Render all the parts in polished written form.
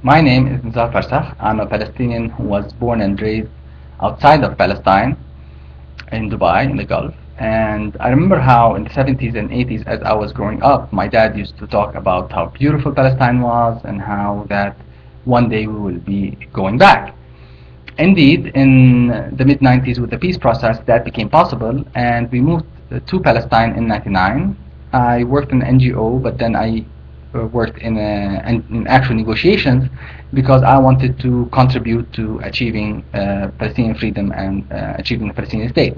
My name is Nizar Farsakh. I'm a Palestinian who was born and raised outside of Palestine in Dubai, in the Gulf. And I remember how in the 70s and 80s, as I was growing up, my dad used to talk about how beautiful Palestine was and how that one day we will be going back. Indeed, in the mid 90s, with the peace process, that became possible, and we moved to Palestine in 99. I worked in an NGO, but then I worked in actual negotiations because I wanted to contribute to achieving Palestinian freedom and achieving a Palestinian state.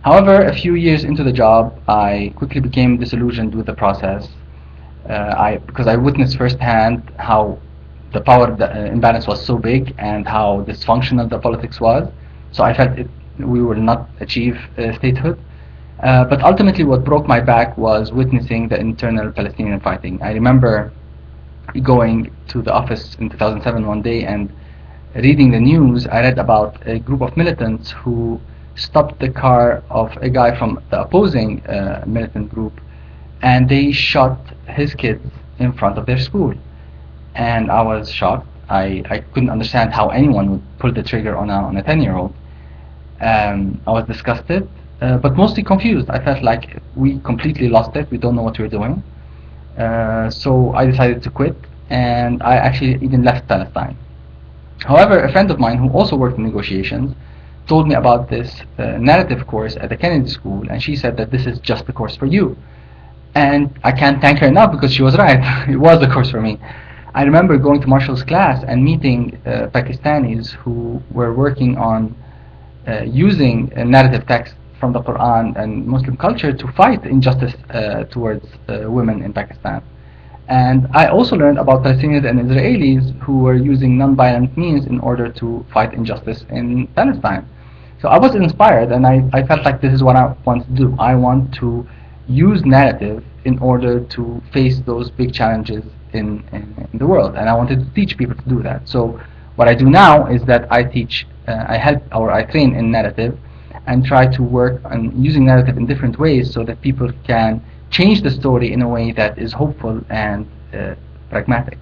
However, a few years into the job, I quickly became disillusioned with the process. Because I witnessed firsthand how the power imbalance was so big and how dysfunctional the politics was. So I felt we will not achieve statehood. But ultimately, what broke my back was witnessing the internal Palestinian fighting. I remember going to the office in 2007 one day and reading the news. I read about a group of militants who stopped the car of a guy from the opposing militant group, and they shot his kids in front of their school. And I was shocked. I couldn't understand how anyone would pull the trigger on a 10-year-old. I was disgusted, but mostly confused. I felt like we completely lost it. We don't know what we're doing. So I decided to quit, and I actually even left Palestine. However, a friend of mine who also worked in negotiations told me about this narrative course at the Kennedy School, and she said that this is just the course for you. And I can't thank her enough because she was right. It was the course for me. I remember going to Marshall's class and meeting Pakistanis who were working on using a narrative text from the Quran and Muslim culture to fight injustice towards women in Pakistan. And I also learned about Palestinians and Israelis who were using non-violent means in order to fight injustice in Palestine. So I was inspired, and I felt like this is what I want to do. I want to use narrative in order to face those big challenges in the world, and I wanted to teach people to do that. So what I do now is that I teach, I help, or I train in narrative, and try to work on using narrative in different ways so that people can change the story in a way that is hopeful and pragmatic.